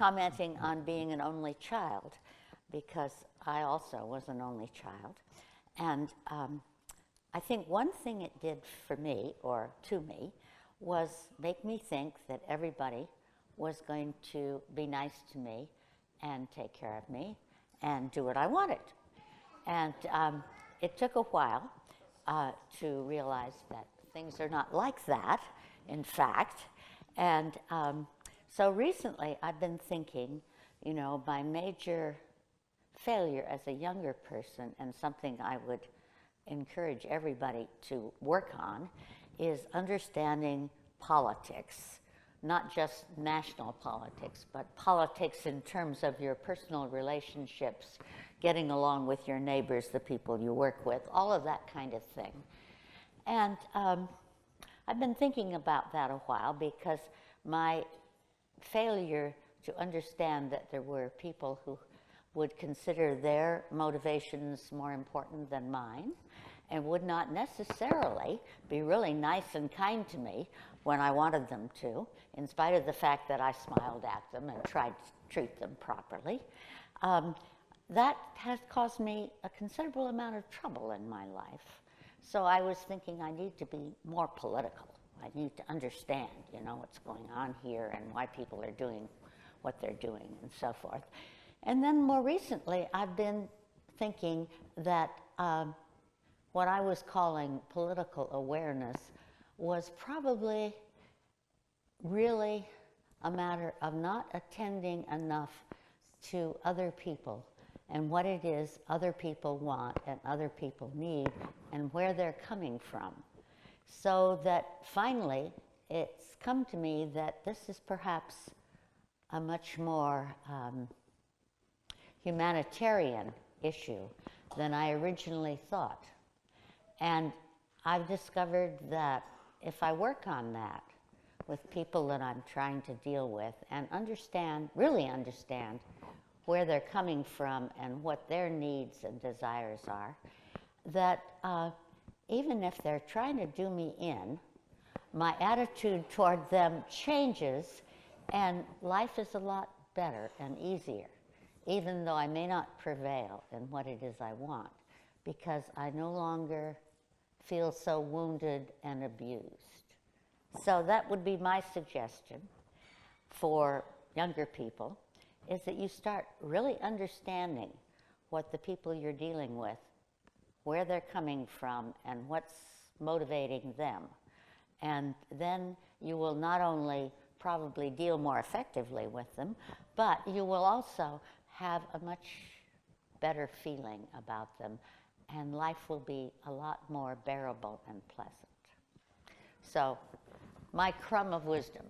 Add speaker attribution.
Speaker 1: commenting on being an only child, because I also was an only child. And I think one thing it did for me, or to me, was make me think that everybody was going to be nice to me and take care of me and do what I wanted. And it took a while to realize that things are not like that, in fact. And so recently I've been thinking, you know, my major failure as a younger person, and something I would encourage everybody to work on, is understanding politics. Not just national politics, but politics in terms of your personal relationships, getting along with your neighbors, the people you work with, all of that kind of thing. And I've been thinking about that a while, because my failure to understand that there were people who would consider their motivations more important than mine, and would not necessarily be really nice and kind to me when I wanted them to, in spite of the fact that I smiled at them and tried to treat them properly. That has caused me a considerable amount of trouble in my life. So I was thinking I need to be more political. I need to understand, you know, what's going on here and why people are doing what they're doing and so forth. And then more recently, I've been thinking that what I was calling political awareness was probably really a matter of not attending enough to other people and what it is other people want and other people need and where they're coming from. So that finally it's come to me that this is perhaps a much more humanitarian issue than I originally thought. And I've discovered that if I work on that with people that I'm trying to deal with and understand, really understand where they're coming from and what their needs and desires are, that even if they're trying to do me in, my attitude toward them changes and life is a lot better and easier, even though I may not prevail in what it is I want, because I no longer feel so wounded and abused. So that would be my suggestion for younger people, is that you start really understanding what the people you're dealing with, where they're coming from, and what's motivating them. And then you will not only probably deal more effectively with them, but you will also have a much better feeling about them, and life will be a lot more bearable and pleasant. So, my crumb of wisdom.